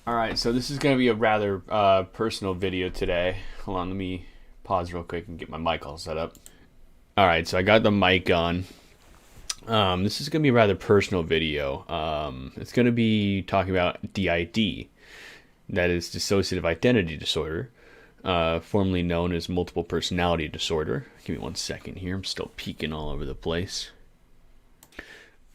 Alright, so this is going to be a rather personal video today. Hold on, let me pause real quick and get my mic all set up. Alright, so I got the mic on. This is going to be a rather personal video. It's going to be talking about DID, that is dissociative identity disorder, formerly known as multiple personality disorder. Give me 1 second here, I'm still peeking all over the place.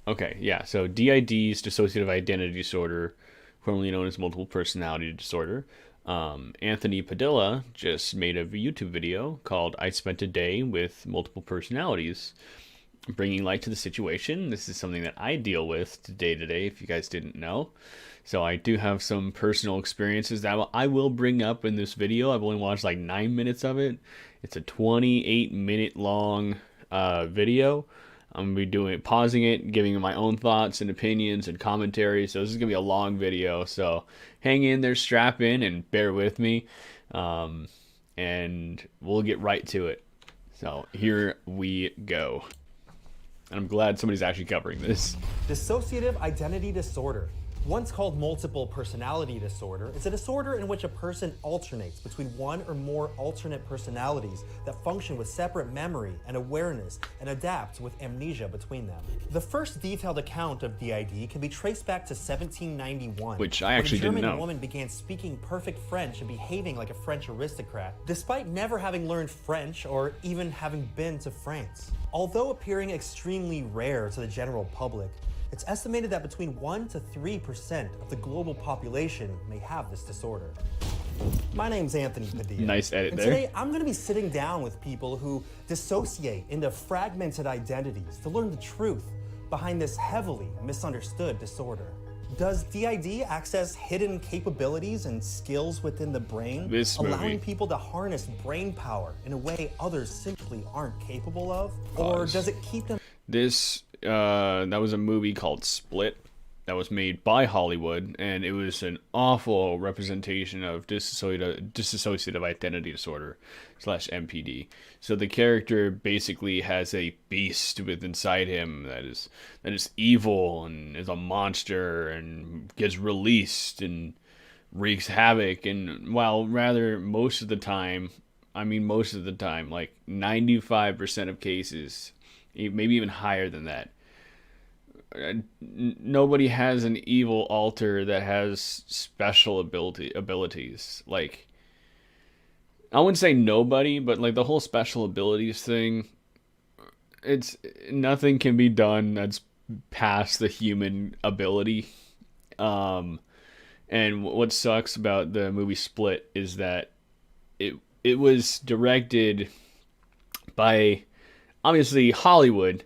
Okay, yeah, so DID is dissociative identity disorder, formerly known as multiple personality disorder. Anthony Padilla just made a YouTube video called I Spent a Day with Multiple Personalities, bringing light to the situation. This is something that I deal with day to day, if you guys didn't know. So I do have some personal experiences that I will bring up in this video. I've only watched like 9 minutes of it. It's a 28-minute long video. I'm going to be pausing it, giving my own thoughts and opinions and commentary. So this is going to be a long video. So hang in there, strap in, and bear with me. And we'll get right to it. So here we go. And I'm glad somebody's actually covering this. Dissociative identity disorder, once called multiple personality disorder, is a disorder in which a person alternates between one or more alternate personalities that function with separate memory and awareness and adapt with amnesia between them. The first detailed account of DID can be traced back to 1791, which I actually didn't know. When a German woman began speaking perfect French and behaving like a French aristocrat, despite never having learned French or even having been to France. Although appearing extremely rare to the general public, it's estimated that between 1 to 3% of the global population may have this disorder. My name's Anthony Padilla. Nice edit and there. Today, I'm going to be sitting down with people who dissociate into fragmented identities to learn the truth behind this heavily misunderstood disorder. Does DID access hidden capabilities and skills within the brain, allowing people to harness brain power in a way others simply aren't capable of? Or does it keep them... That was a movie called Split that was made by Hollywood, and it was an awful representation of dissociative identity disorder / MPD. So the character basically has a beast within inside him that is evil and is a monster and gets released and wreaks havoc. And while most of the time, like 95% of cases, maybe even higher than that, nobody has an evil alter that has special abilities. Like, I wouldn't say nobody, but like the whole special abilities thing, it's nothing can be done that's past the human ability. And what sucks about the movie Split is that it was directed by obviously Hollywood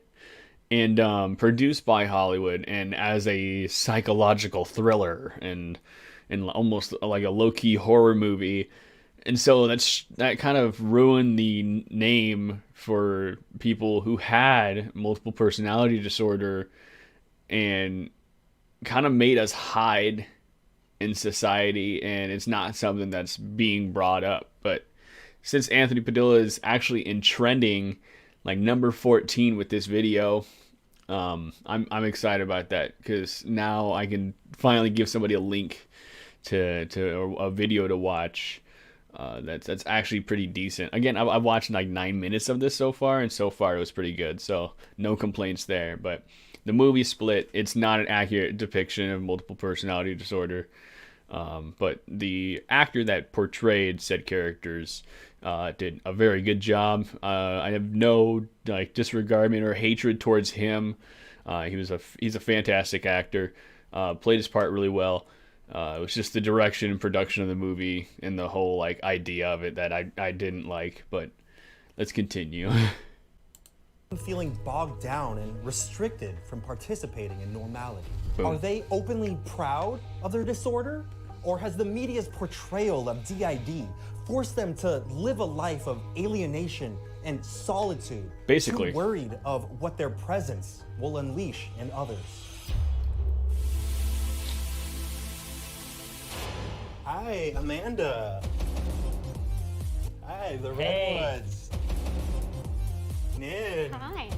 and produced by Hollywood, and as a psychological thriller and almost like a low-key horror movie. And so that kind of ruined the name for people who had multiple personality disorder and kind of made us hide in society, and it's not something that's being brought up. But since Anthony Padilla is actually in trending like number 14 with this video, I'm excited about that, because now I can finally give somebody a link to a video to watch that's actually pretty decent. Again, I've watched like 9 minutes of this so far, and so far it was pretty good, so no complaints there. But the movie Split, it's not an accurate depiction of multiple personality disorder. But the actor that portrayed said characters did a very good job. I have no disregardment or hatred towards him. He's a fantastic actor. Played his part really well. It was just the direction and production of the movie and the whole idea of it that I didn't like. But let's continue. Feeling bogged down and restricted from participating in normality. Boom. Are they openly proud of their disorder? Or has the media's portrayal of DID forced them to live a life of alienation and solitude? Basically. Too worried of what their presence will unleash in others. Hi, Amanda. Hi, the Redwoods. Ned. Hi.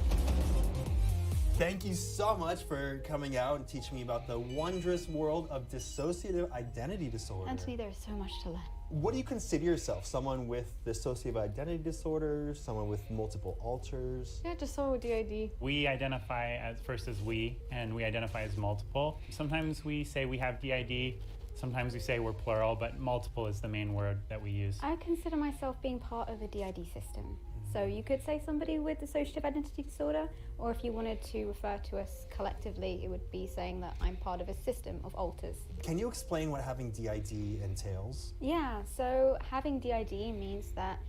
Thank you so much for coming out and teaching me about the wondrous world of dissociative identity disorder. Anthony, there is so much to learn. What do you consider yourself? Someone with dissociative identity disorder? Someone with multiple alters? Yeah, just so DID. We identify as first as we, and we identify as multiple. Sometimes we say we have DID, sometimes we say we're plural, but multiple is the main word that we use. I consider myself being part of a DID system. So you could say somebody with dissociative identity disorder, or if you wanted to refer to us collectively, it would be saying that I'm part of a system of alters. Can you explain what having DID entails? Yeah, so having DID means that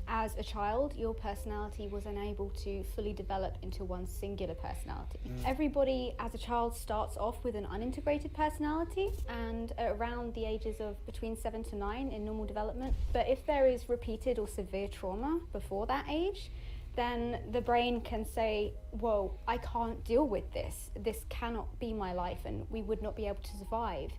as a child, your personality was unable to fully develop into one singular personality. Everybody as a child starts off with an unintegrated personality, and around the ages of between 7 to 9 in normal development. But if there is repeated or severe trauma before that age, then the brain can say, whoa, I can't deal with this. This cannot be my life, and we would not be able to survive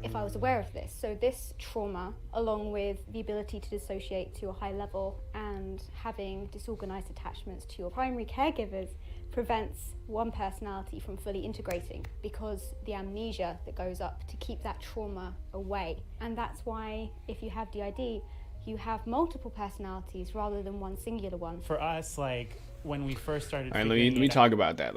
if I was aware of this. So this trauma, along with the ability to dissociate to a high level and having disorganized attachments to your primary caregivers, prevents one personality from fully integrating, because the amnesia that goes up to keep that trauma away. And that's why if you have DID, you have multiple personalities rather than one singular one. For us, like when we first started All right, let me talk about that.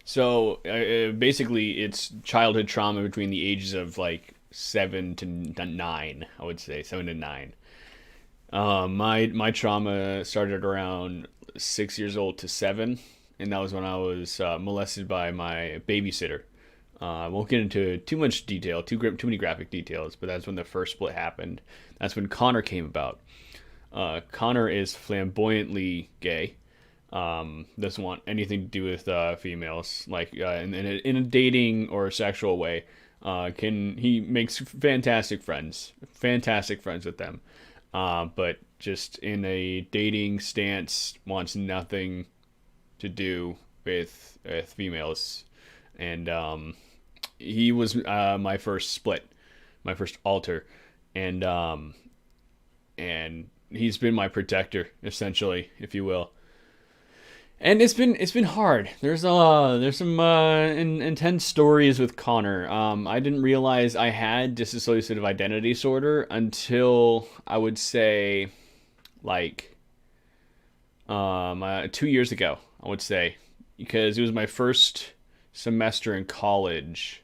So basically, it's childhood trauma between the ages of like 7 to 9. I would say 7 to 9. My trauma started around 6 years old to 7, and that was when I was molested by my babysitter. I won't get into too much detail, too many graphic details, but that's when the first split happened. That's when Connor came about. Connor is flamboyantly gay. Doesn't want anything to do with females, like in a dating or sexual way. He makes fantastic friends with them, but just in a dating stance wants nothing to do with females. And he was my first split, my first alter, and he's been my protector, essentially, if you will. And it's been hard. There's some intense stories with Connor. I didn't realize I had dissociative identity disorder until I would say like 2 years ago. I would say, because it was my first semester in college.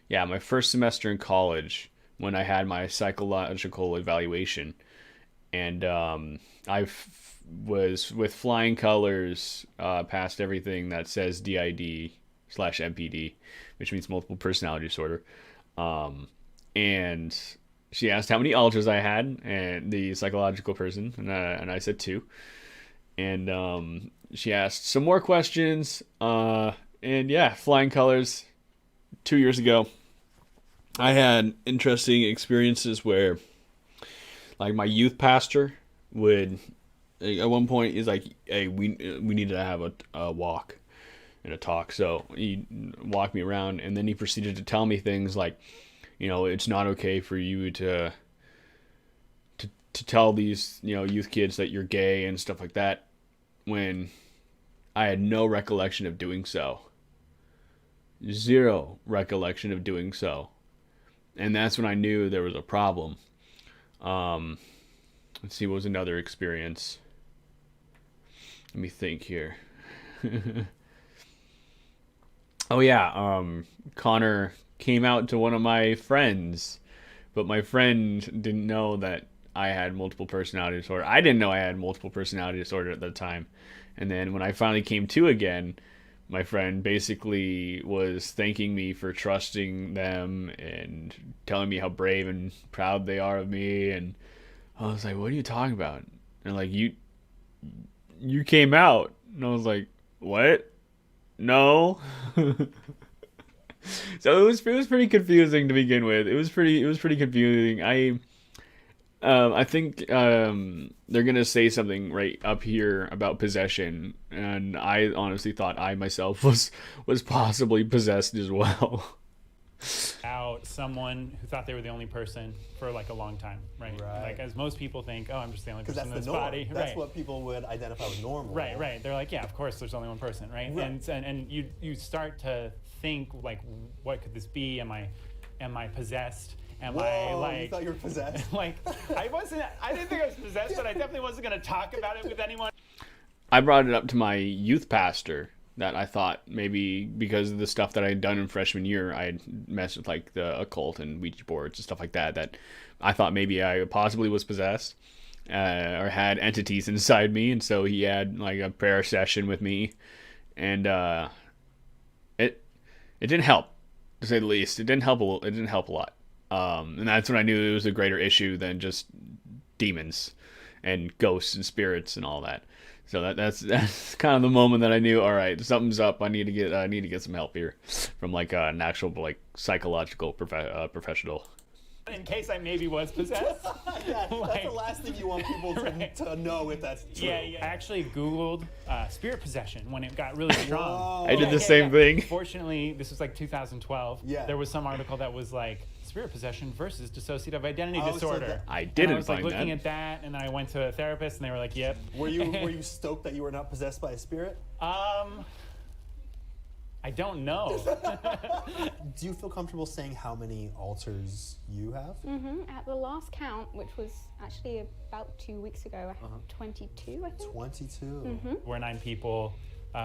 Yeah, my first semester in college when I had my psychological evaluation, and was with flying colors, past everything that says DID/MPD, which means multiple personality disorder. And she asked how many alters I had, and the psychological person, and I said 2. And she asked some more questions, and yeah, flying colors. 2 years ago, I had interesting experiences where, like, my youth pastor would, at one point, he's like, hey, we need to have a walk and a talk. So he walked me around, and then he proceeded to tell me things like, it's not okay for you to tell these, youth kids that you're gay and stuff like that, when I had no recollection of doing so. 0 recollection of doing so. And that's when I knew there was a problem. Let's see, what was another experience? Let me think here. Oh yeah, Connor came out to one of my friends, but my friend didn't know that I had multiple personality disorder. I didn't know I had multiple personality disorder at the time. And then when I finally came to again, my friend basically was thanking me for trusting them and telling me how brave and proud they are of me. And I was like, what are you talking about? And like, you came out. And I was like, what? No. So it was pretty confusing to begin with. It was pretty confusing. I think they're gonna say something right up here about possession, and I honestly thought I myself was possibly possessed as well. Out about someone who thought they were the only person for like a long time, right? Like, as most people think, oh, I'm just the only person in this body. That's what people would identify with normal. Right. They're like, yeah, of course, there's only one person, right? And you start to think like, what could this be? Am I possessed? Am I like? You thought you were possessed? Like, I didn't think I was possessed, but I definitely wasn't going to talk about it with anyone. I brought it up to my youth pastor that I thought maybe because of the stuff that I had done in freshman year, I had messed with like the occult and Ouija boards and stuff like that, that I thought maybe I possibly was possessed or had entities inside me. And so he had like a prayer session with me, and it didn't help, to say the least. It didn't help a lot. And that's when I knew it was a greater issue than just demons and ghosts and spirits and all that. So that's kind of the moment that I knew, all right, something's up. I need to get some help here from like an actual like psychological professional. In case I maybe was possessed. That's the last thing you want people to know if that's true. Yeah. I actually Googled spirit possession when it got really strong. I did the same thing. Fortunately, this was like 2012. Yeah. There was some article that was like spirit possession versus dissociative identity disorder. So I didn't I was find like looking that. at that, and I went to a therapist, and they were like, "Yep." Were you stoked that you were not possessed by a spirit? I don't know. Do you feel comfortable saying how many altars you have? At the last count, which was actually about 2 weeks ago, 22, I think. 22. We're 9 people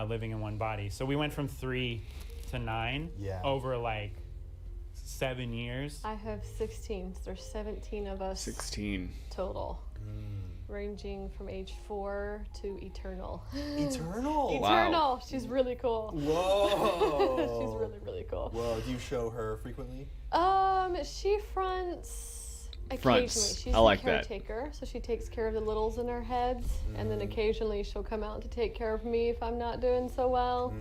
living in one body. So we went from 3 to 9 over like 7 years. I have 16. So there's 17 of us 16 total, ranging from age 4 to eternal. Eternal? Eternal. She's really cool. Whoa. She's really, really cool. Whoa, do you show her frequently? She fronts occasionally. Fronts. She's I like the that. caretaker, so she takes care of the littles in her heads, and then occasionally she'll come out to take care of me if I'm not doing so well.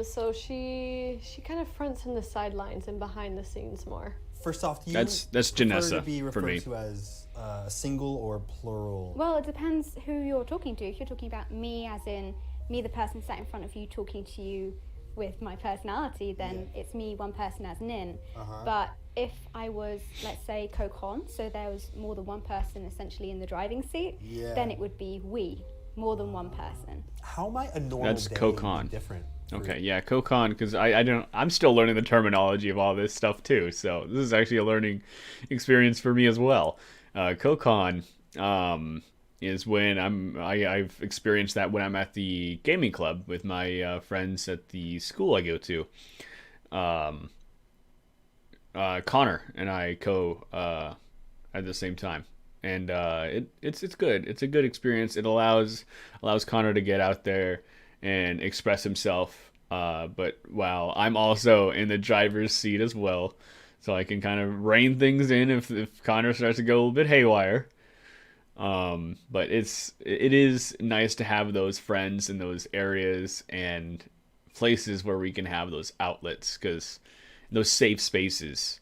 So she kind of fronts in the sidelines and behind the scenes more. First off, do you That's prefer Janessia to be for referred me. to as single or plural? Well, it depends who you're talking to. If you're talking about me, as in me, the person sat in front of you, talking to you with my personality, then it's me, one person as Nin. But if I was, let's say, co-con, so there was more than one person essentially in the driving seat, then it would be we, more than one person. How might a normal That's day co-con. be different? Okay, yeah, co-con, because I'm still learning the terminology of all this stuff too, so this is actually a learning experience for me as well. Co-con is when I've experienced that when I'm at the gaming club with my friends at the school I go to. Connor and I at the same time, and it's good. It's a good experience. It allows Connor to get out there and express himself, but while I'm also in the driver's seat as well, so I can kind of rein things in if Connor starts to go a little bit haywire. But it is nice to have those friends in those areas and places where we can have those outlets, because those safe spaces,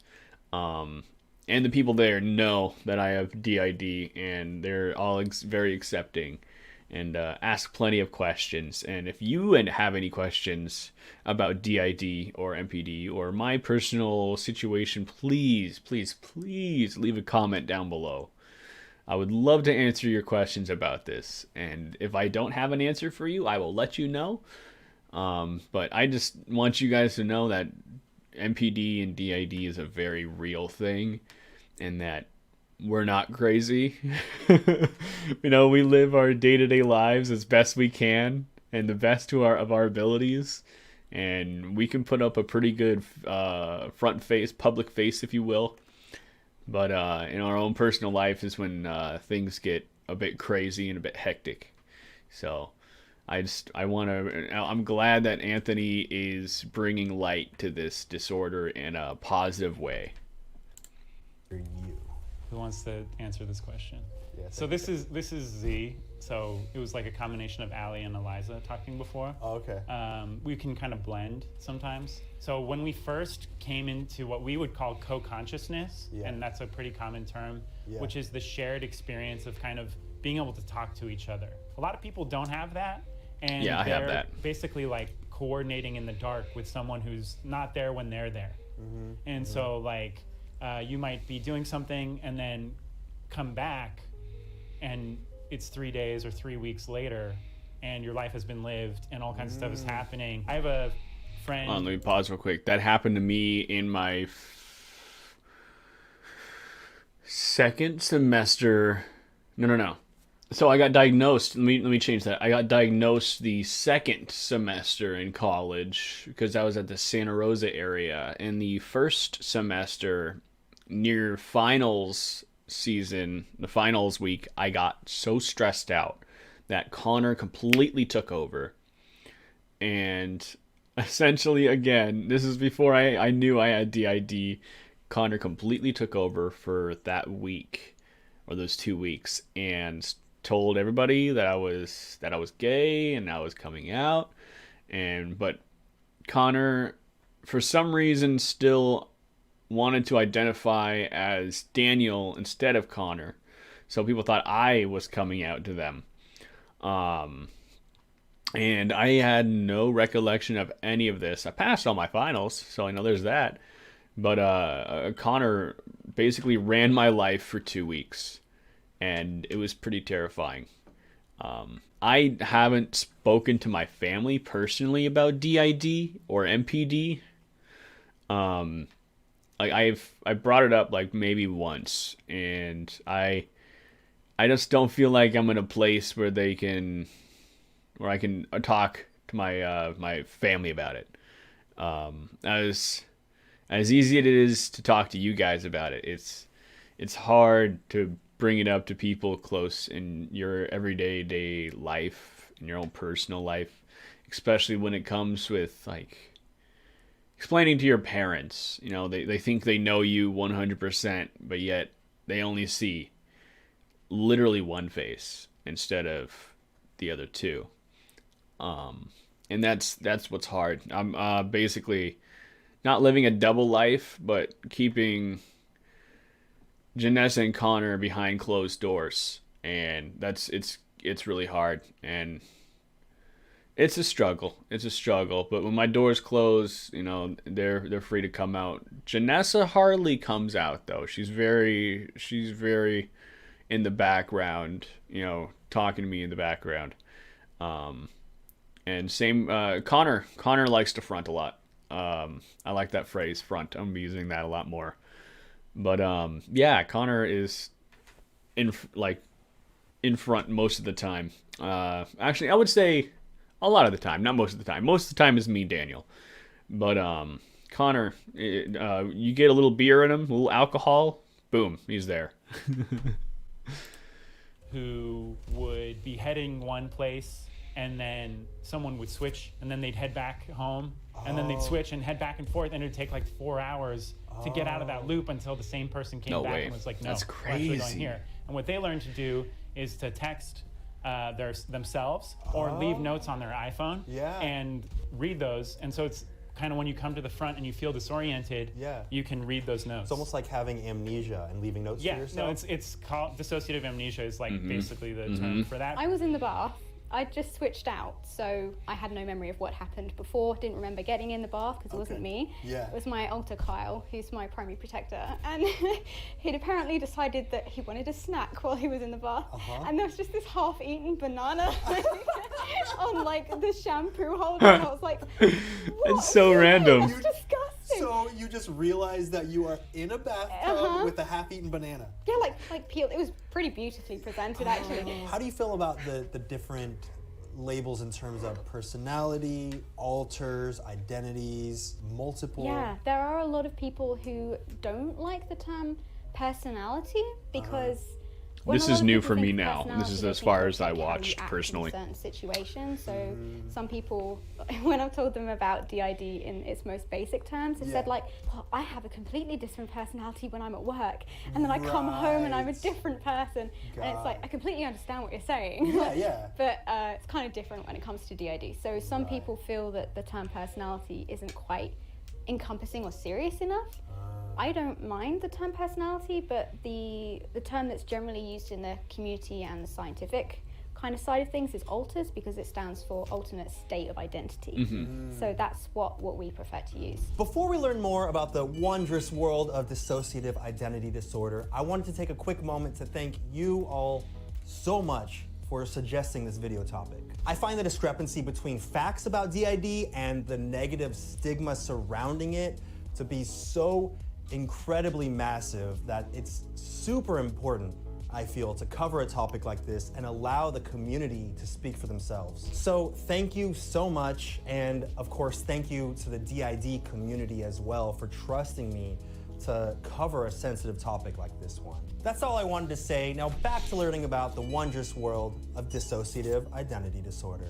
and the people there know that I have DID, and they're all very accepting and ask plenty of questions. And if you have any questions about DID or MPD or my personal situation, please leave a comment down below. I would love to answer your questions about this, and if I don't have an answer for you, I will let you know. But I just want you guys to know that MPD and DID is a very real thing, and that we're not crazy. We live our day-to-day lives as best we can, and the best of our abilities, and we can put up a pretty good front face, public face, if you will. But in our own personal life is when things get a bit crazy and a bit hectic. So I'm glad that Anthony is bringing light to this disorder in a positive way. You. Who wants to answer this question? Yeah, So this is Z. So it was like a combination of Ali and Eliza talking before. Oh, okay. We can kind of blend sometimes. So when we first came into what we would call co-consciousness, and that's a pretty common term, which is the shared experience of kind of being able to talk to each other. A lot of people don't have that, and I have they're that. basically like coordinating in the dark with someone who's not there when they're there. And so like you might be doing something and then come back and it's 3 days or 3 weeks later and your life has been lived and all kinds of stuff is happening. I have a friend. Let me pause real quick. That happened to me in my second semester. No. So I got diagnosed. Let me change that. I got diagnosed the second semester in college because I was at the Santa Rosa area. In the first semester, near finals season, the finals week, I got so stressed out that Connor completely took over. And essentially, again, this is before I knew I had DID. Connor completely took over for that week or those 2 weeks and told everybody that I was gay and I was coming out. But Connor, for some reason, still wanted to identify as Daniel instead of Connor. So people thought I was coming out to them. And I had no recollection of any of this. I passed all my finals, so I know there's that. But Connor basically ran my life for 2 weeks, and it was pretty terrifying. I haven't spoken to my family personally about DID or MPD. I brought it up like maybe once, and I just don't feel like I'm in a place where I can talk to my family about it. As easy as it is to talk to you guys about it, it's hard to bring it up to people close in your everyday life, in your own personal life, especially when it comes with like explaining to your parents. You know, they think they know you 100%, but yet they only see literally one face instead of the other two. And that's what's hard. I'm basically not living a double life, but keeping Janessia and Connor behind closed doors, and it's really hard, and it's a struggle. But when my doors close, you know, they're free to come out. Janessia hardly comes out though. She's very in the background, you know, talking to me in the background. And same Connor likes to front a lot. I like that phrase, front. I'm using that a lot more. But yeah, Connor is in front most of the time. Actually, I would say a lot of the time, not most of the time. Most of the time is me, Daniel. But Connor, you get a little beer in him, a little alcohol, boom, he's there. Who would be heading one place and then someone would switch and then they'd head back home and then they'd switch and head back and forth and it'd take like 4 hours to get out of that loop until the same person came back and was like, no, that's we're actually going crazy. here. And what they learned to do is to text themselves or leave notes on their iPhone and read those. And so it's kind of when you come to the front and you feel disoriented, you can read those notes. It's almost like having amnesia and leaving notes for yourself. No, it's called dissociative amnesia is like basically the term for that. I was in the bath. I just switched out, so I had no memory of what happened before. Didn't remember getting in the bath because it wasn't me. Yeah. It was my alter Kyle, who's my primary protector, and he'd apparently decided that he wanted a snack while he was in the bath, and there was just this half-eaten banana on like the shampoo holder, and I was like, what? It's so random. That's disgusting. So you just realized that you are in a bathtub with a half-eaten banana. Yeah, like peeled. It was pretty beautifully presented, actually. How do you feel about the different labels in terms of personality, alters, identities, multiple? Yeah, there are a lot of people who don't like the term personality because when This a lot is of new people for me think now. personality, This is they as think far of as I like how you watched act personally. in certain situations. So some people, when I've told them about DID in its most basic terms, have said like, well, I have a completely different personality when I'm at work, and then I come home and I'm a different person. And it's like, I completely understand what you're saying. But it's kind of different when it comes to DID. So some people feel that the term personality isn't quite encompassing or serious enough. I don't mind the term personality, but the term that's generally used in the community and the scientific kind of side of things is alters, because it stands for alternate state of identity. So that's what we prefer to use. Before we learn more about the wondrous world of dissociative identity disorder, I wanted to take a quick moment to thank you all so much for suggesting this video topic. I find the discrepancy between facts about DID and the negative stigma surrounding it to be so incredibly massive that it's super important, I feel, to cover a topic like this and allow the community to speak for themselves. So thank you so much, and of course thank you to the DID community as well for trusting me to cover a sensitive topic like this one. That's all I wanted to say. Now back to learning about the wondrous world of dissociative identity disorder.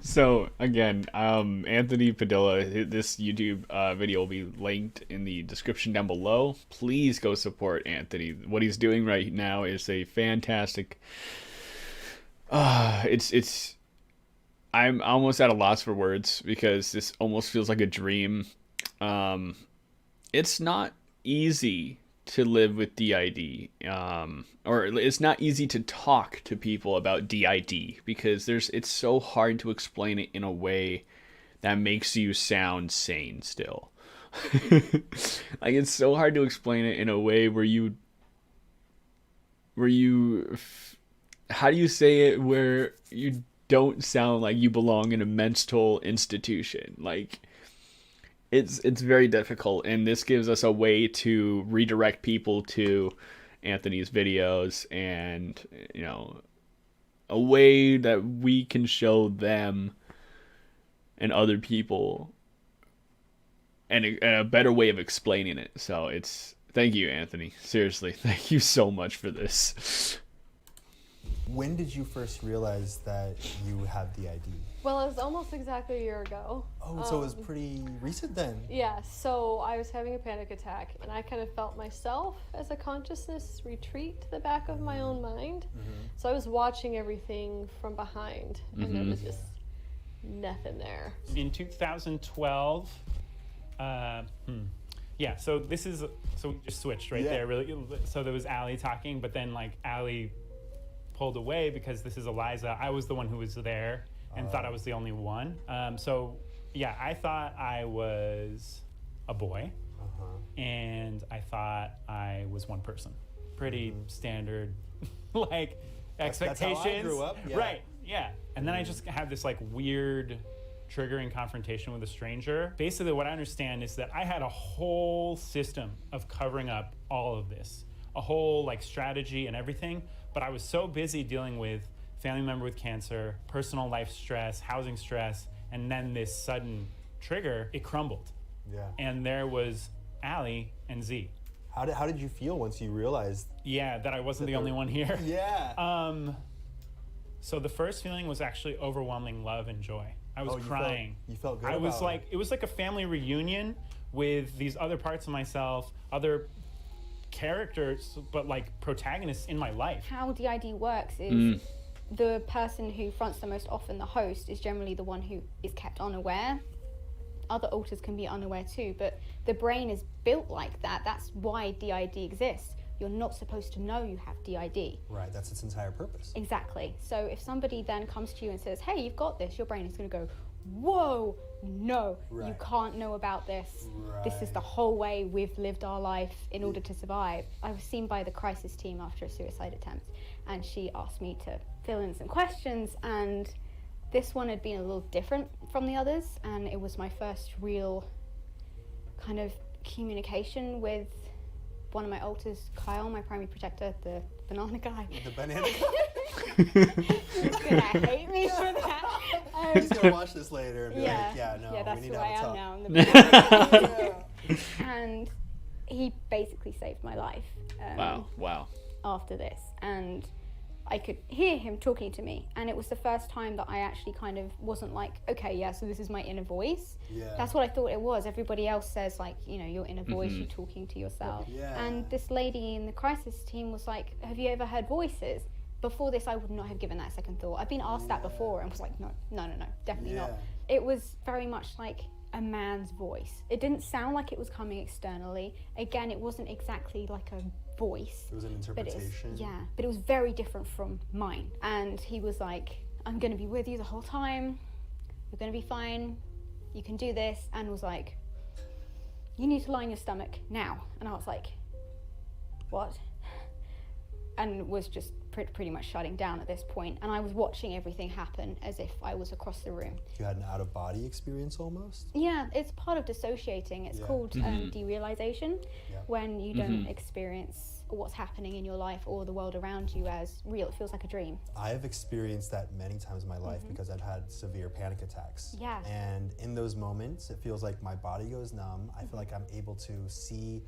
So again, Anthony Padilla, this YouTube video will be linked in the description down below. Please go support Anthony. What he's doing right now is a fantastic. I'm almost at a loss for words because this almost feels like a dream. It's not easy to live with DID, or it's not easy to talk to people about DID because it's so hard to explain it in a way that makes you sound sane still. Like, it's so hard to explain it in a way where you how do you say it where you don't sound like you belong in a mental institution? Like, it's very difficult, and this gives us a way to redirect people to Anthony's videos, and a way that we can show them and other people and a better way of explaining it. So thank you, Anthony. Seriously, thank you so much for this. When did you first realize that you have DID? Well, it was almost exactly a year ago. Oh, so it was pretty recent then. Yeah, so I was having a panic attack, and I kind of felt myself as a consciousness retreat to the back of my own mind. So I was watching everything from behind, and there was just nothing there. In 2012, so we just switched right there, really. So there was Allie talking, but then like Allie pulled away because this is Eliza. I was the one who was there and thought I was the only one. I thought I was a boy, and I thought I was one person. Pretty standard, like, expectations. That's how I grew up. Yeah. Right, yeah. And then I just had this like weird triggering confrontation with a stranger. Basically what I understand is that I had a whole system of covering up all of this, a whole like strategy and everything, but I was so busy dealing with family member with cancer, personal life stress, housing stress, and then this sudden trigger, it crumbled. Yeah. And there was Allie and Z. How did you feel once you realized? Yeah, that I wasn't the only one here. Yeah. So the first feeling was actually overwhelming love and joy. I was crying. You felt good. I was like, it was like a family reunion with these other parts of myself, other characters, but like protagonists in my life. How DID works is the person who fronts the most often, the host, is generally the one who is kept unaware. Other alters can be unaware too, but the brain is built like that. That's why DID exists. You're not supposed to know you have DID. Right, that's its entire purpose. Exactly. So if somebody then comes to you and says, hey, you've got this, your brain is going to go, whoa, no, you can't know about this. This is the whole way we've lived our life in order to survive. I was seen by the crisis team after a suicide attempt, and she asked me to fill in some questions, and this one had been a little different from the others, and it was my first real kind of communication with one of my alters, Kyle, my primary protector, the banana guy. The banana guy? He's gonna hate me for that. He's gonna watch this later and be like, that's we need who to I have a am talk. now. I'm the banana guy. And he basically saved my life. Wow. After this, and I could hear him talking to me, and it was the first time that I actually kind of wasn't like, okay, yeah, so this is my inner voice. Yeah. That's what I thought it was. Everybody else says, like, your inner voice, you're talking to yourself. Yeah. And this lady in the crisis team was like, have you ever heard voices? Before this, I would not have given that a second thought. I've been asked that before and was like, no, definitely not. It was very much like, a man's voice. It didn't sound like it was coming externally. Again, it wasn't exactly like a voice. It was an interpretation. But it was very different from mine. And he was like, I'm going to be with you the whole time. You're going to be fine. You can do this. And was like, you need to lie on your stomach now. And I was like, what? And was just pretty much shutting down at this point. And I was watching everything happen as if I was across the room. You had an out-of-body experience almost? Yeah, it's part of dissociating. It's called derealization, when you don't experience what's happening in your life or the world around you as real. It feels like a dream. I've experienced that many times in my life because I've had severe panic attacks. Yeah. And in those moments, it feels like my body goes numb. I feel like I'm able to see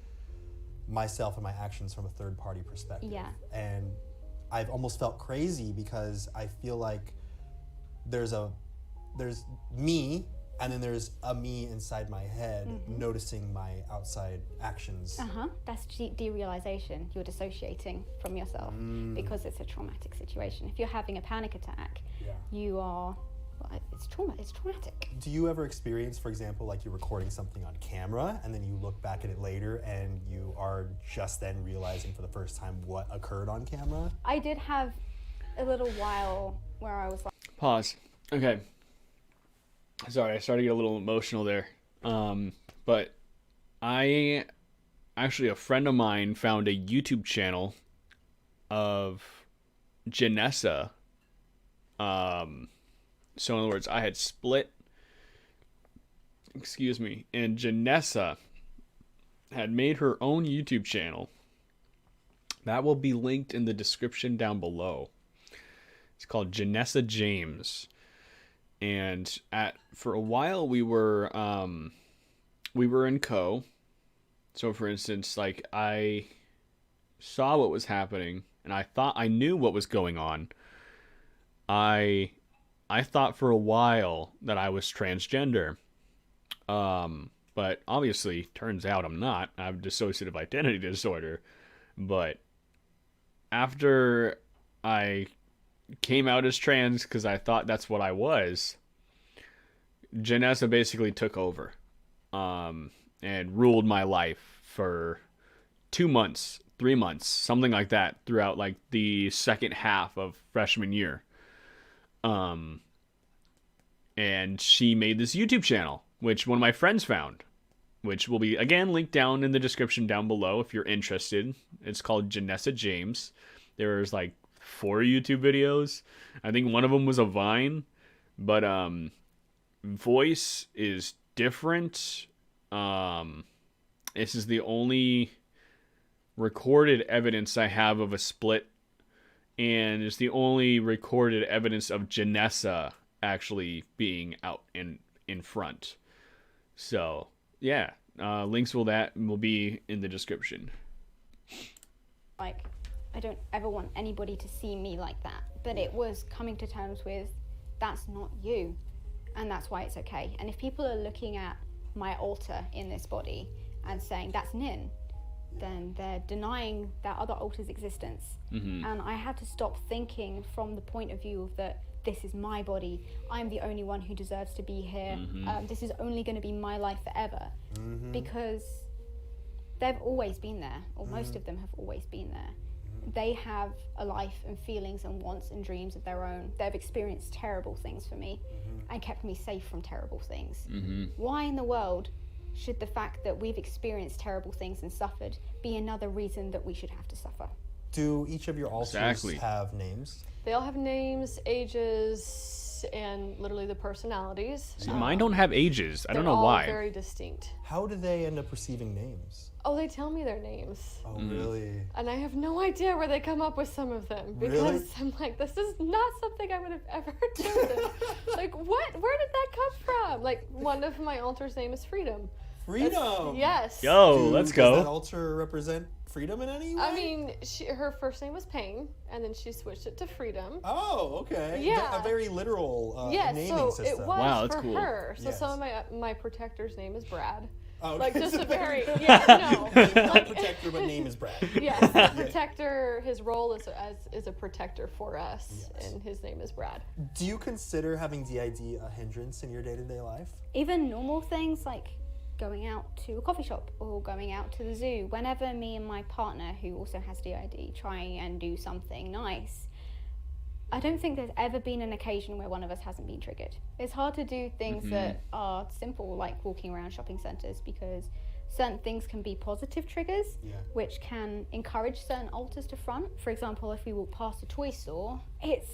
myself and my actions from a third-party perspective. Yeah. And I've almost felt crazy because I feel like there's me, and then there's a me inside my head noticing my outside actions. That's derealization. You're dissociating from yourself because it's a traumatic situation. If you're having a panic attack, you are, well, it's traumatic. Do you ever experience, for example, like you're recording something on camera and then you look back at it later and you are just then realizing for the first time what occurred on camera? I did have a little while where I was like... Pause. Okay. Sorry, I started to get a little emotional there. But a friend of mine found a YouTube channel of Janessia. So in other words, I had split, and Janessia had made her own YouTube channel. That will be linked in the description down below. It's called Janessia James. And for a while we were in co. So for instance, like I saw what was happening and I thought I knew what was going on. I thought for a while that I was transgender. But obviously turns out I'm not. I have dissociative identity disorder. But after I came out as trans because I thought that's what I was, Janessia basically took over and ruled my life for 2 months, 3 months, something like that, throughout like the second half of freshman year. And she made this YouTube channel, which one of my friends found, which will be, again, linked down in the description down below if you're interested. It's called Janessia James. There's like 4 YouTube videos. I think one of them was a Vine, but voice is different. This is the only recorded evidence I have of a split, and it's the only recorded evidence of Janessia actually being out in front. So yeah, links will be in the description. Like, I don't ever want anybody to see me like that, but it was coming to terms with that's not you, and that's why it's okay. And if people are looking at my alter in this body and saying that's Nin, then they're denying that other alter's existence. And I had to stop thinking from the point of view of that this is my body, I'm the only one who deserves to be here, this is only going to be my life forever, because they've always been there, or most of them have always been there. They have a life and feelings and wants and dreams of their own. They've experienced terrible things for me and kept me safe from terrible things. Why in the world should the fact that we've experienced terrible things and suffered be another reason that we should have to suffer? Do each of your alters have names? They all have names, ages, and literally the personalities. See, mine don't have ages. I don't know why. They're all very distinct. How do they end up receiving names? Oh, they tell me their names. Oh, really? And I have no idea where they come up with some of them, because I'm like, this is not something I would have ever chosen. Like, what? Where did that come from? Like, one of my alters' name is Freedom. Freedom? Yes. Yo, let's go. Does that alter represent freedom in any way? I mean, her first name was Pain, and then she switched it to Freedom. Oh, okay. Yeah. A very literal naming so system. it was Wow, that's for cool. her. So Yes. some of my protector's name is Brad. Oh, okay. Like just a very no. Not protector, but name is Brad. Yes, protector. His role is a protector for us, and his name is Brad. Do you consider having DID a hindrance in your day-to-day life? Even normal things like going out to a coffee shop or going out to the zoo. Whenever me and my partner, who also has DID, try and do something nice, I don't think there's ever been an occasion where one of us hasn't been triggered. It's hard to do things that are simple, like walking around shopping centres, because certain things can be positive triggers, which can encourage certain alters to front. For example, if we walk past a toy store, it's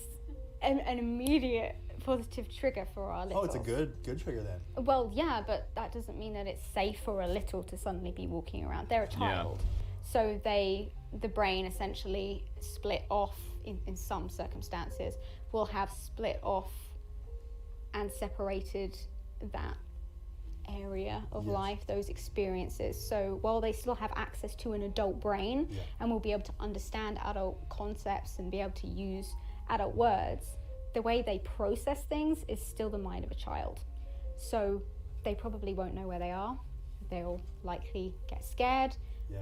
an immediate positive trigger for our little. Oh, it's a good trigger then. Well, yeah, but that doesn't mean that it's safe for a little to suddenly be walking around. They're a child. So the brain essentially split off, in some circumstances, will have split off and separated that area of life, those experiences. So while they still have access to an adult brain and will be able to understand adult concepts and be able to use adult words, the way they process things is still the mind of a child. So they probably won't know where they are. They'll likely get scared.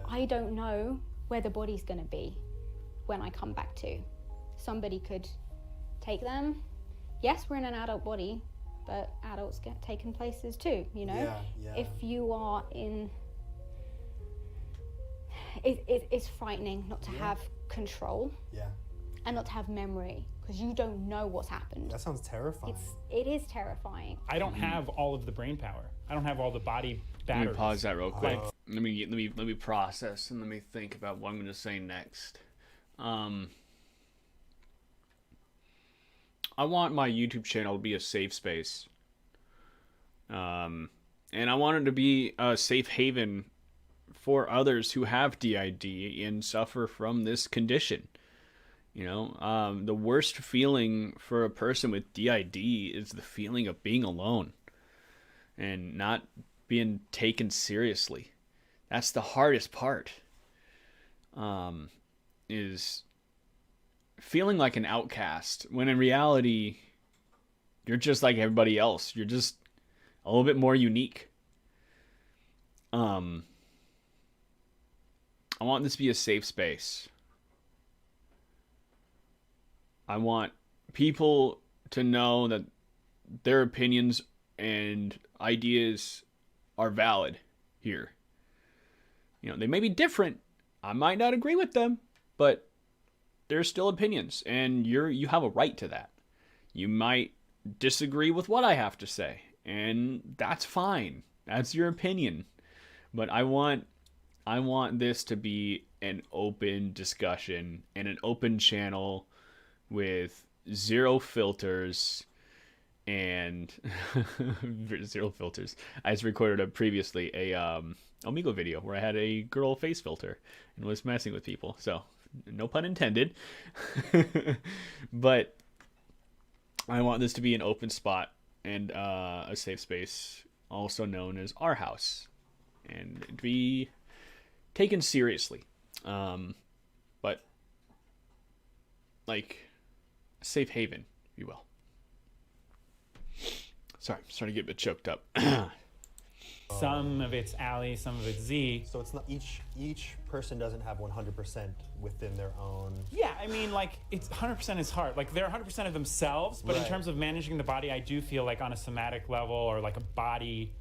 I don't know where the body's going to be when I come back to. Somebody could take them. Yes, we're in an adult body, but adults get taken places too, you know? If you are in... It's frightening not to have control and not to have memory, because you don't know what's happened. That sounds terrifying. It is terrifying. I don't have all of the brain power. I don't have all the body batteries. Let me pause that real quick. Let me process and let me think about what I'm going to say next. I want my YouTube channel to be a safe space. And I want it to be a safe haven for others who have DID and suffer from this condition. You know, the worst feeling for a person with DID is the feeling of being alone and not being taken seriously. That's the hardest part. Is feeling like an outcast when in reality you're just like everybody else. You're just a little bit more unique. I want this to be a safe space. I want people to know that their opinions and ideas are valid here. You know, they may be different. I might not agree with them, but they're still opinions, and you have a right to that. You might disagree with what I have to say, and that's fine. That's your opinion. But I want this to be an open discussion and an open channel with zero filters and zero filters. I just recorded previously a Omigo video where I had a girl face filter and was messing with people. So no pun intended. But I want this to be an open spot and a safe space, also known as our house, and to be taken seriously. But like a safe haven, if you will. Sorry, I'm starting to get a bit choked up. Some of it's Allie, some of it's Z. So it's not each person doesn't have 100% within their own. Yeah, I mean, like, it's 100% is hard. Like, they're 100% of themselves, but in Right. terms of managing the body, I do feel like on a somatic level or like a body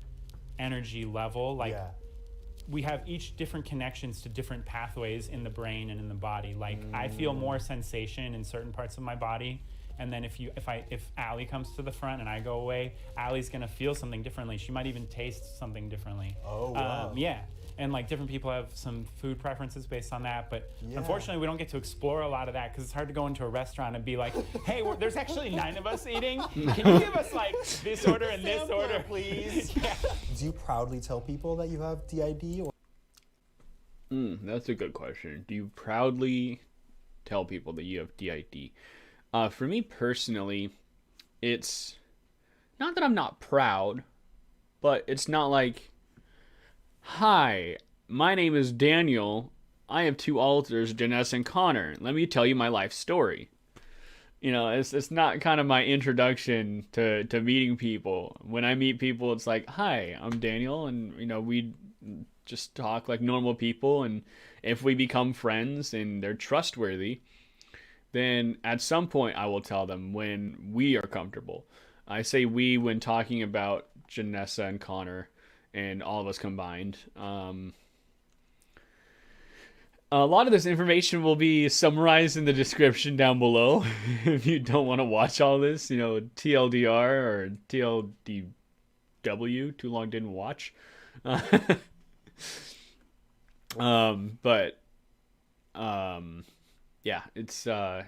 energy level, like we have each different connections to different pathways in the brain and in the body. Like, I feel more sensation in certain parts of my body. And then if Allie comes to the front and I go away, Allie's gonna feel something differently. She might even taste something differently. Oh, wow. Yeah, and like different people have some food preferences based on that. But unfortunately, we don't get to explore a lot of that because it's hard to go into a restaurant and be like, "Hey, there's actually 9 of us eating. Can you give us like this order and this order, please?" Do you proudly tell people that you have DID? Or? That's a good question. Do you proudly tell people that you have DID? For me personally, it's not that I'm not proud, but it's not like, "Hi, my name is Daniel. I have 2 alters, Janessia and Connor. Let me tell you my life story." it's not kind of my introduction to meeting people. When I meet people, it's like, hi, I'm Daniel, and we just talk like normal people, and if we become friends and they're trustworthy, then at some point I will tell them when we are comfortable. I say we when talking about Janessia and Connor and all of us combined. A lot of this information will be summarized in the description down below. If you don't want to watch all this, TLDR or TLDW, too long didn't watch. But yeah, it's a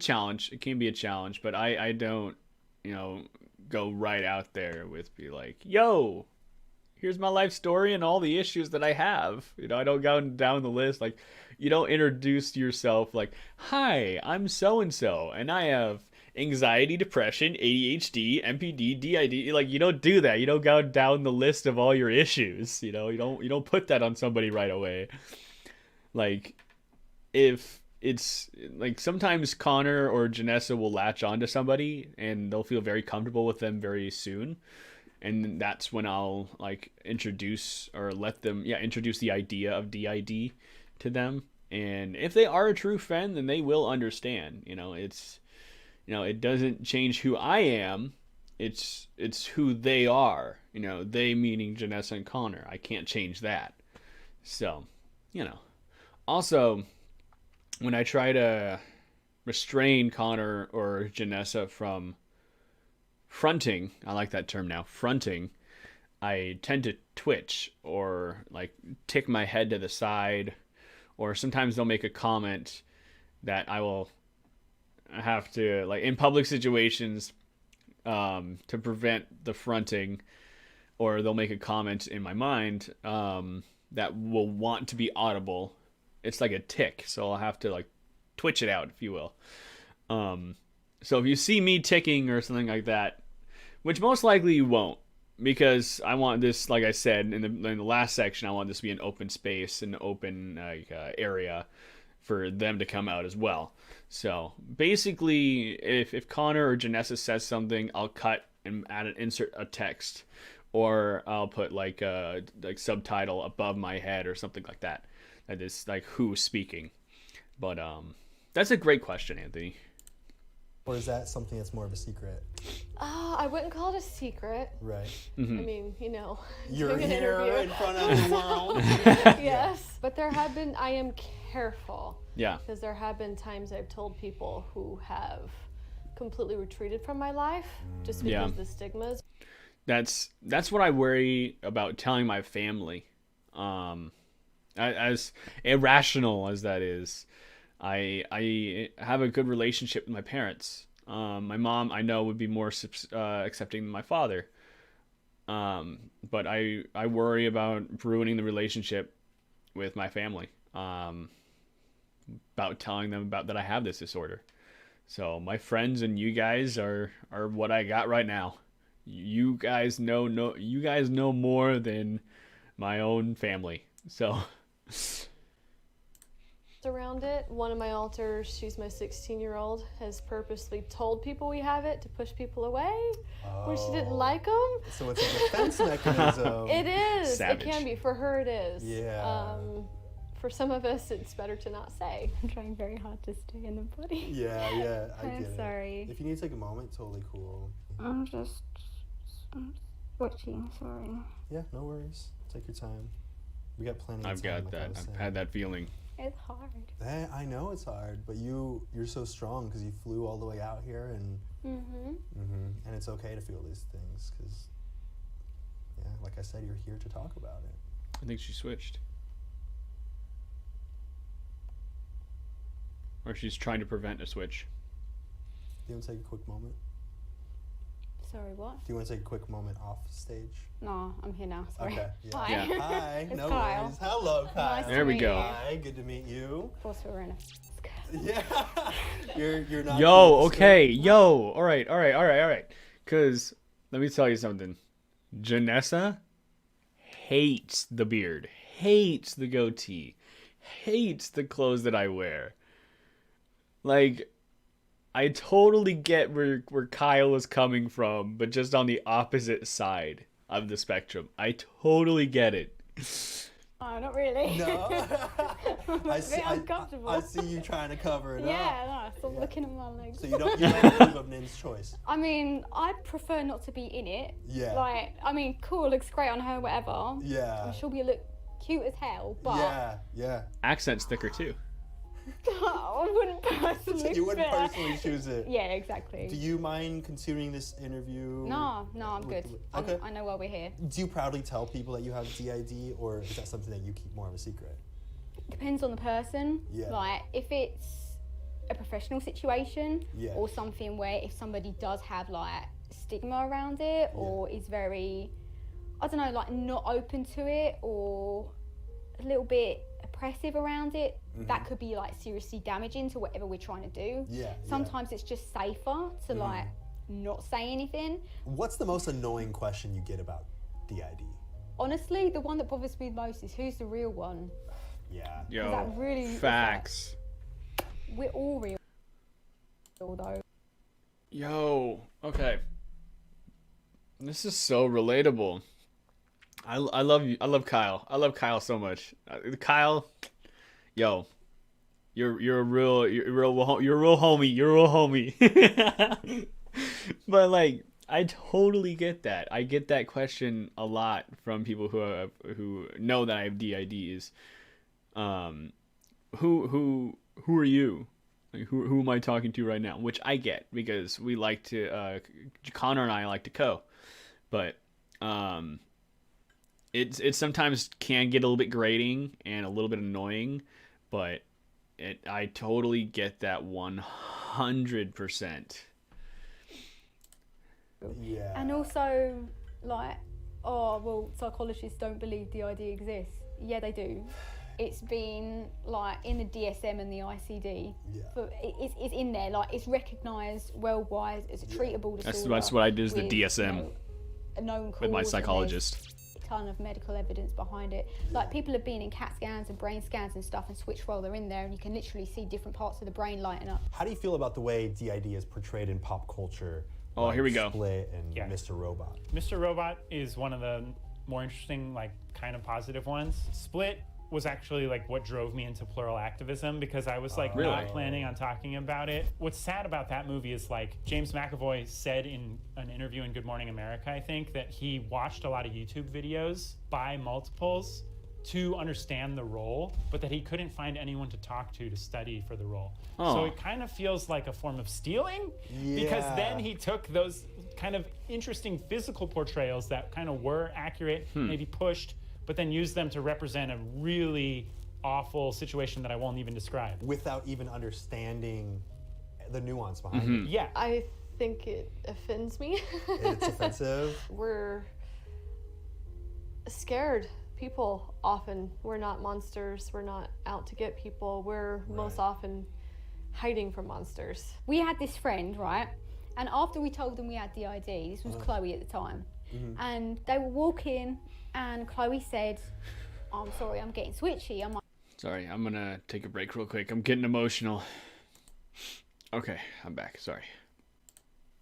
challenge. It can be a challenge, but I don't, go right out there with be like, yo, here's my life story and all the issues that I have. I don't go down the list. Like, you don't introduce yourself like, hi, I'm so-and-so, and I have anxiety, depression, ADHD, MPD, DID. Like, you don't do that. You don't go down the list of all your issues. You don't put that on somebody right away. Like, if it's like sometimes Connor or Janessia will latch onto somebody and they'll feel very comfortable with them very soon. And that's when I'll like introduce the idea of DID to them. And if they are a true friend, then they will understand. It doesn't change who I am. It's who they are. They meaning Janessia and Connor. I can't change that. So, Also, when I try to restrain Connor or Janessia from fronting, I like that term now, fronting, I tend to twitch or like tick my head to the side, or sometimes they'll make a comment that I will have to, like in public situations, to prevent the fronting, or they'll make a comment in my mind that will want to be audible. It's like a tick, so I'll have to like twitch it out, if you will. So if you see me ticking or something like that, which most likely you won't, because I want this, like I said in the last section, I want this to be an open space, an open area for them to come out as well. So basically, if Connor or Janessia says something, I'll cut and insert a text, or I'll put like a subtitle above my head or something like that. That is like who's speaking. But that's a great question, Anthony. Or is that something that's more of a secret? I wouldn't call it a secret. Right. Mm-hmm. I mean, you're doing an here interview. in front of the world. Yes, but I am careful. Yeah. Because there have been times I've told people who have completely retreated from my life just because of the stigmas. That's what I worry about telling my family. As irrational as that is, I have a good relationship with my parents. My mom, I know, would be more accepting than my father. But I worry about ruining the relationship with my family. About telling them about that I have this disorder. So my friends and you guys are what I got right now. You guys know more than my own family. So around it, one of my alters, she's my 16-year-old, has purposely told people we have it to push people away when she didn't like them. So it's a defense mechanism. It is. Savage. It can be. For her, it is. Yeah. For some of us, it's better to not say. I'm trying very hard to stay in the body. Yeah, I get it. I'm sorry. If you need to take a moment, totally cool. I'm twitching, sorry. Yeah, no worries. Take your time. We got plenty of I've time. got that. I've had that feeling. It's hard. I know it's hard, but you're so strong because you flew all the way out here, and and it's okay to feel these things because, yeah, like I said, you're here to talk about it. I think she switched. Or she's trying to prevent a switch. Do you want to take a quick moment? Sorry, what? Do you want to take a quick moment off stage? No, I'm here now. Sorry. Okay. Yeah. Hi. Yeah. Hi. It's No Kyle. worries. Hello, Kyle. Nice There we go. Hi. Good to meet you. Of course, we're in a Yeah. You're not. Yo, okay. Yo. All right. Because let me tell you something. Janessia hates the beard, hates the goatee, hates the clothes that I wear. Like, I totally get where Kyle is coming from, but just on the opposite side of the spectrum. I totally get it. Oh, not really. No. I see. Uncomfortable. I see you trying to cover it up. Yeah, no, stop looking at my legs. So you don't approve of Nin's choice. I mean, I'd prefer not to be in it. Yeah. Like, I mean, cool, looks great on her, whatever. Yeah. She'll be look cute as hell, but Yeah. Accent's thicker too. I wouldn't personally. You wouldn't fit. personally choose it. Yeah, exactly. Do you mind continuing this interview? No, I'm good. Okay. I know why we're here. Do you proudly tell people that you have DID, or is that something that you keep more of a secret? Depends on the person. Yeah. Like, if it's a professional situation, Yeah. or something where if somebody does have like stigma around it, or is very, I don't know, like not open to it, or a little bit oppressive around it, that could be like seriously damaging to whatever we're trying to do. Yeah. Sometimes it's just safer to like not say anything. What's the most annoying question you get about DID? Honestly, the one that bothers me the most is who's the real one. Yeah. Yo, that really is facts. We're all real though. Yo, okay. This is so relatable. I love you. I love Kyle. I love Kyle so much. Kyle, yo, you're a real homie. You're a real homie. But like, I totally get that. I get that question a lot from people who know that I have DIDs. Who are you? Like, who am I talking to right now? Which I get because we like to. Connor and I like to but it sometimes can get a little bit grating and a little bit annoying, but I totally get that 100%. Yeah. And also, like, oh, well, psychologists don't believe DID exists. Yeah, they do. It's been, like, in the DSM and the ICD. Yeah. But it's in there. Like, it's recognised worldwide as a treatable disorder. That's what I did is the with, DSM a known cause with my and psychologist. there's a ton of medical evidence behind it. Like, people have been in CAT scans and brain scans and stuff and switched while they're in there, and you can literally see different parts of the brain lighting up. How do you feel about the way DID is portrayed in pop culture? Oh, like here we go. Split and Yeah. Mr. Robot. Mr. Robot is one of the more interesting, like, kind of positive ones. Split was actually like what drove me into plural activism, because I was like not planning on talking about it. What's sad about that movie is, like, James McAvoy said in an interview in Good Morning America, I think, that he watched a lot of YouTube videos by multiples to understand the role, but that he couldn't find anyone to talk to study for the role. So it kind of feels like a form of stealing, because then he took those kind of interesting physical portrayals that kind of were accurate, maybe pushed, but then used them to represent a really awful situation that I won't even describe. Without even understanding the nuance behind it. Yeah. I think it offends me. It's offensive. We're scared people often. We're not monsters. We're not out to get people. We're most often hiding from monsters. We had this friend, right? And after we told them we had DID, this was Chloe at the time, and they were walking, and Chloe said, oh, I'm sorry, I'm getting switchy. I'm like, Sorry, I'm gonna take a break real quick. I'm getting emotional. Okay, I'm back. Sorry.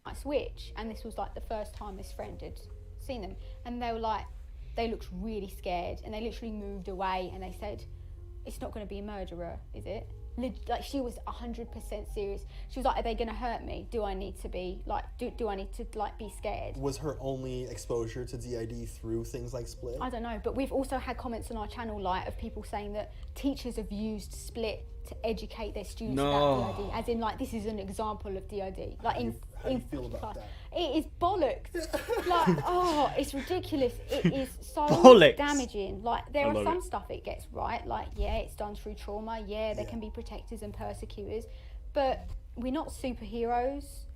I switch, and this was like the first time this friend had seen them, and they were like, they looked really scared, and they literally moved away, and they said, it's not going to be a murderer, is it? Like, she was 100% serious. She was like, are they going to hurt me? Do I need to be like, do I need to like be scared? Was her only exposure to DID through things like Split? I don't know, but we've also had comments on our channel, like, of people saying that teachers have used Split to educate their students about DID, as in, like, this is an example of DID. Like, How do you feel about class. that? It is bollocks. Like, oh, it's ridiculous. It is so Bollocks. damaging. Like, there I are love some it. stuff it gets right. Like, yeah, it's done through trauma. Yeah, there can be protectors and persecutors, but we're not superheroes.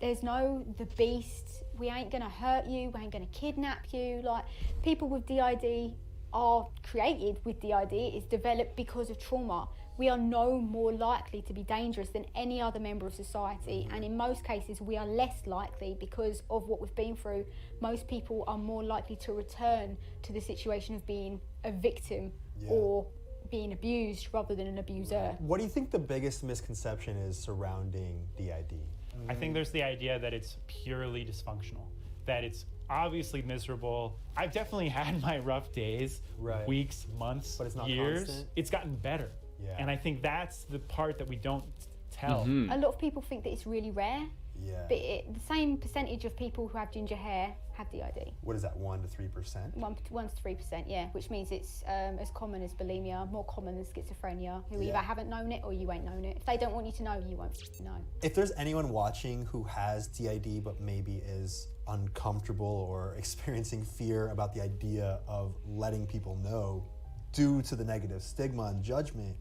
There's no the beast. We ain't gonna hurt you. We ain't gonna kidnap you. Like, people with DID are created with DID. It's developed because of trauma. We are no more likely to be dangerous than any other member of society, and in most cases we are less likely because of what we've been through. Most people are more likely to return to the situation of being a victim or being abused rather than an abuser. What do you think the biggest misconception is surrounding DID? I think there's the idea that it's purely dysfunctional, that it's obviously miserable. I've definitely had my rough days, Right. weeks, months, But it's not years. constant? It's gotten better. Yeah. And I think that's the part that we don't tell. A lot of people think that it's really rare, Yeah. but the same percentage of people who have ginger hair have DID. What is that, 1 to 3%? 1 to 3%, yeah, which means it's as common as bulimia, more common than schizophrenia, who Yeah. either haven't known it or you ain't known it. If they don't want you to know, you won't know. If there's anyone watching who has DID but maybe is uncomfortable or experiencing fear about the idea of letting people know due to the negative stigma and judgment,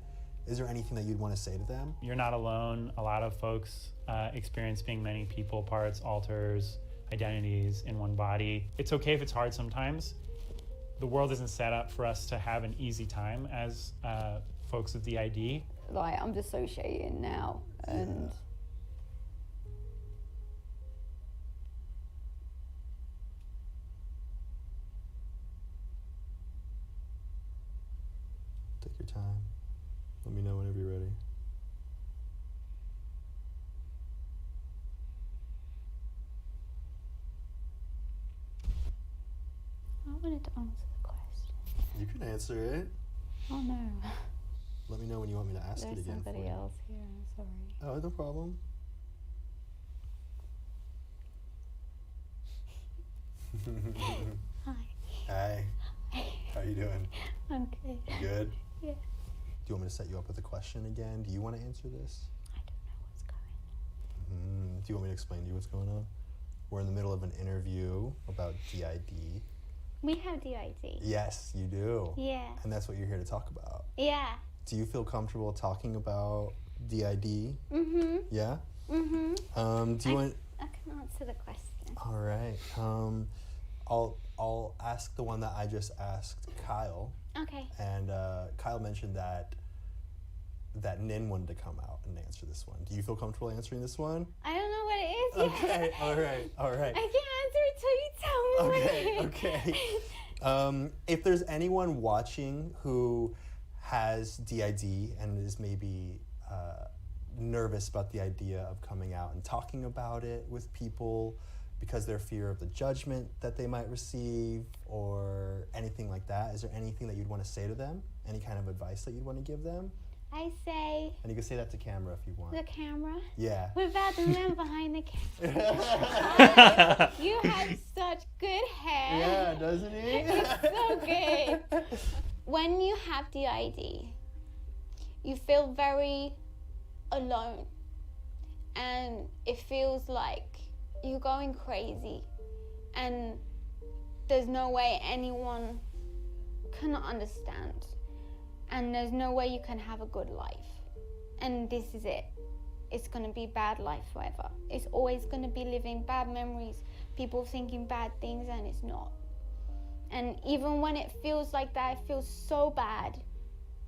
is there anything that you'd want to say to them? You're not alone. A lot of folks experience being many people, parts, alters, identities in one body. It's okay if it's hard sometimes. The world isn't set up for us to have an easy time as folks with DID. Like, I'm dissociating now, and Take your time. Let me know whenever you're ready. I wanted to answer the question. You can answer it. Oh no, Let me know when you want me to ask it there's again. for somebody you. else here, I'm sorry. Oh, no problem. Hi. Hi. How you doing? Okay. You good? Yeah. Do you want me to set you up with a question again? Do you want to answer this? I don't know what's going on. Do you want me to explain to you what's going on? We're in the middle of an interview about DID. We have DID. Yes, you do. Yeah. And that's what you're here to talk about. Yeah. Do you feel comfortable talking about DID? Mm-hmm. Yeah? Mm-hmm. Do you want... I can answer the question. All right. I'll ask the one that I just asked Kyle. Okay. And Kyle mentioned that Nin wanted to come out and answer this one. Do you feel comfortable answering this one? I don't know what it is yet. Okay, all right. I can't answer it till you tell me what it is. Okay. If there's anyone watching who has DID and is maybe nervous about the idea of coming out and talking about it with people because their fear of the judgment that they might receive or anything like that, is there anything that you'd want to say to them? Any kind of advice that you'd want to give them? I say And you can say that to camera if you want. the camera. Yeah. Without the man behind the camera. You have such good hair. Yeah, doesn't he? It's so good. When you have DID, you feel very alone. And it feels like you're going crazy. And there's no way anyone can understand. And there's no way you can have a good life. And this is it. It's going to be bad life forever. It's always going to be living bad memories, people thinking bad things, and it's not. And even when it feels like that, it feels so bad.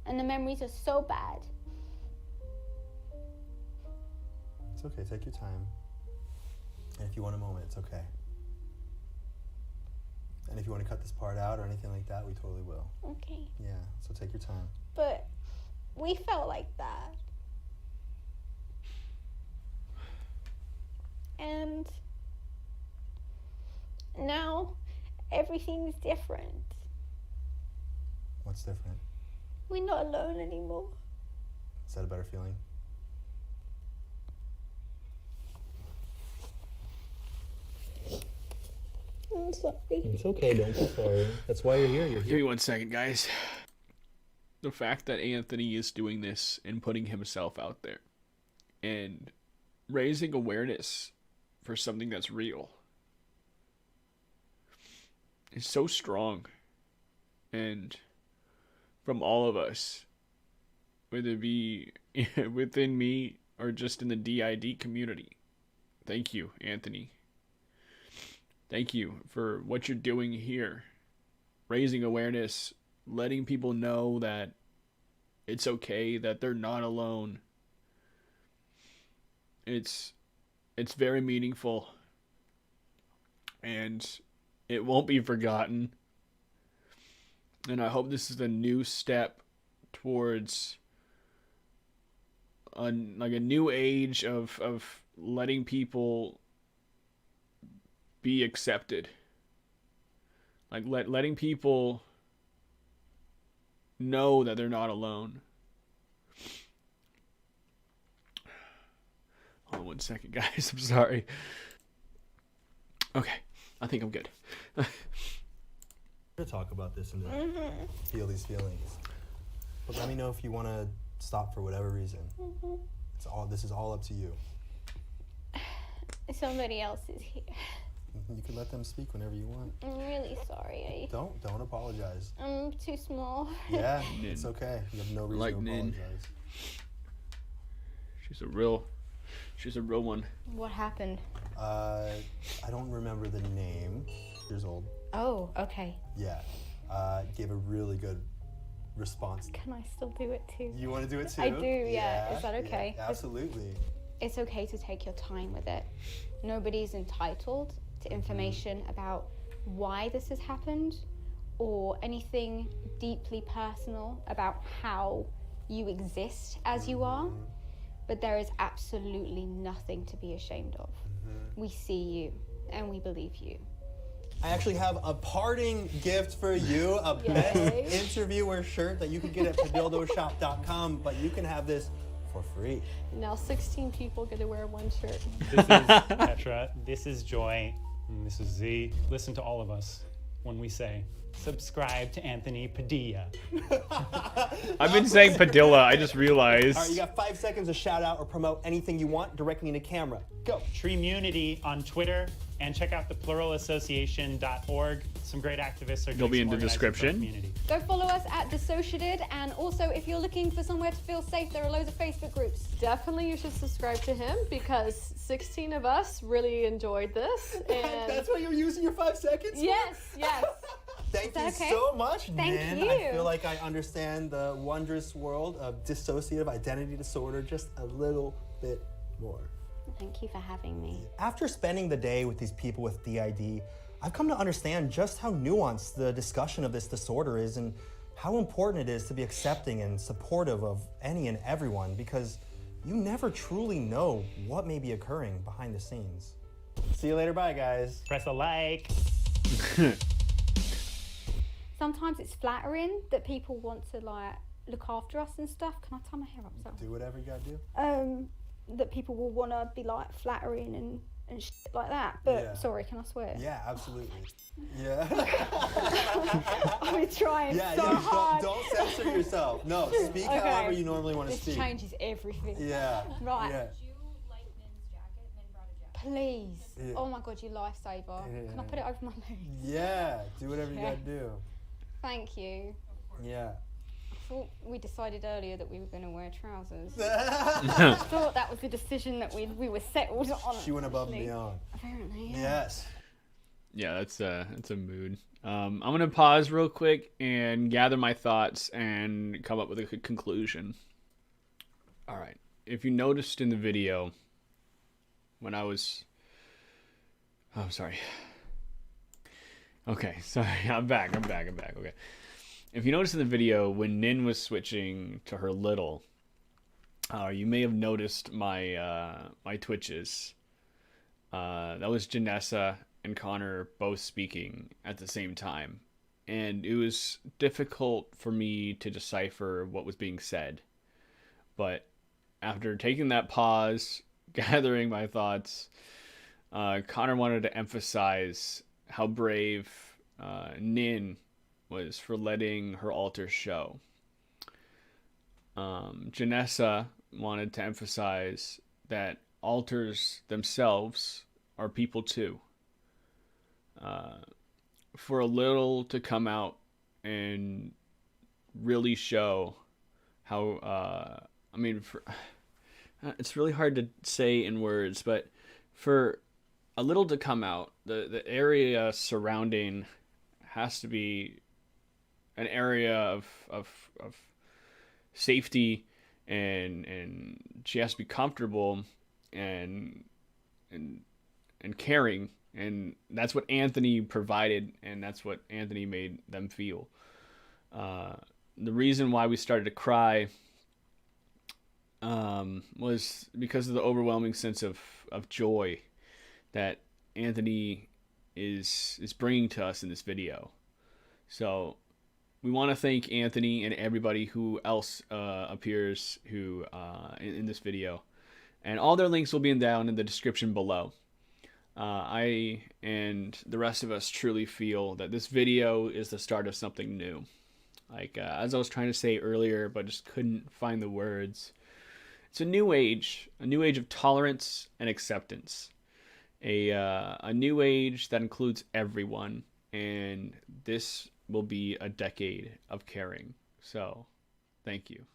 And the memories are so bad. It's okay, take your time. And if you want a moment, it's okay. And if you want to cut this part out or anything like that, we totally will. Okay. Yeah, so take your time. But we felt like that. And now everything's different. What's different? We're not alone anymore. Is that a better feeling? I'm sorry. It's okay, don't be sorry. That's why you're here. You're Give me 1 second, guys. The fact that Anthony is doing this and putting himself out there and raising awareness for something that's real is so strong. And from all of us, whether it be within me or just in the DID community, thank you, Anthony. Thank you for what you're doing here. Raising awareness, letting people know that it's okay, that they're not alone. It's very meaningful. And it won't be forgotten. And I hope this is a new step towards a new age of letting people be accepted. Like letting people know that they're not alone. Hold on 1 second, guys. I'm sorry. Okay, I think I'm good. To talk about this and to feel these feelings. But let me know if you want to stop for whatever reason. This is all up to you. Somebody else is here. You can let them speak whenever you want. I'm really sorry. Don't apologize. I'm too small. Yeah, it's okay. You have no reason Like to Nin. apologize. She's a real one. What happened? I don't remember the name. Years old. Oh, okay. Yeah. Gave a really good response. Can I still do it too? You want to do it too? I do, yeah. Is that okay? Yeah, absolutely. It's okay to take your time with it. Nobody's entitled to information about why this has happened or anything deeply personal about how you exist as you are. But there is absolutely nothing to be ashamed of. We see you and we believe you. I actually have a parting gift for you, a best interviewer shirt that you can get at padildoshop.com, but you can have this for free. Now 16 people get to wear one shirt. This is Petra. This is Joy. And this is Z. Listen to all of us when we say, subscribe to Anthony Padilla. I've been saying Padilla, I just realized. All right, you got 5 seconds to shout out or promote anything you want directly into camera. Go. Treemunity on Twitter, and check out the pluralassociation.org. Some great activists are They'll doing be some in the organizing for our description. community. Go follow us at Dissociated, and also if you're looking for somewhere to feel safe, there are loads of Facebook groups. Definitely you should subscribe to him because 16 of us really enjoyed this. And That's what you're using your 5 seconds for? yes. Thank that you okay? so much, Thank Nin. you. I feel like I understand the wondrous world of dissociative identity disorder just a little bit more. Thank you for having me. After spending the day with these people with DID, I've come to understand just how nuanced the discussion of this disorder is and how important it is to be accepting and supportive of any and everyone, because you never truly know what may be occurring behind the scenes. See you later. Bye, guys. Press a like. Sometimes it's flattering that people want to like look after us and stuff. Can I tie my hair up? Sorry. Do whatever you gotta do. That people will want to be like flattering and shit like that. But Yeah. sorry, can I swear? Yeah, absolutely. Yeah. I'm trying Yeah, so hard. don't censor yourself. No, speak Okay. however you normally want to This speak. changes everything. Yeah. Right. Yeah. Did you like Nin's jacket? Nin brought a jacket. Please. Yeah. Oh my god, you lifesaver. Can I put it over my legs? Yeah. Do whatever you gotta do. Thank you. Yeah. I thought we decided earlier that we were going to wear trousers. I thought that was the decision that we were settled on. She went above and actually. beyond. Apparently, yeah. Yes. Yeah, that's a mood. I'm gonna pause real quick and gather my thoughts and come up with a conclusion. All right. If you noticed in the video, when I was, oh, sorry. Okay, sorry. I'm back. Okay. If you noticed in the video when Nin was switching to her little, you may have noticed my my twitches. That was Janessia and Connor both speaking at the same time, and it was difficult for me to decipher what was being said. But after taking that pause, gathering my thoughts, Connor wanted to emphasize how brave Nin was for letting her alter show. Janessia wanted to emphasize that alters themselves are people too. For a little to come out and really show how, it's really hard to say in words, but for a little to come out, the area surrounding has to be an area of safety, and she has to be comfortable and caring, and that's what Anthony provided, and that's what Anthony made them feel. the reason why we started to cry was because of the overwhelming sense of joy that Anthony is bringing to us in this video. So we want to thank Anthony and everybody who else appears who in this video, and all their links will be down in the description below. I and the rest of us truly feel that this video is the start of something new. Like as I was trying to say earlier, but just couldn't find the words. It's a new age of tolerance and acceptance, a new age that includes everyone, and this will be a decade of caring. So, thank you.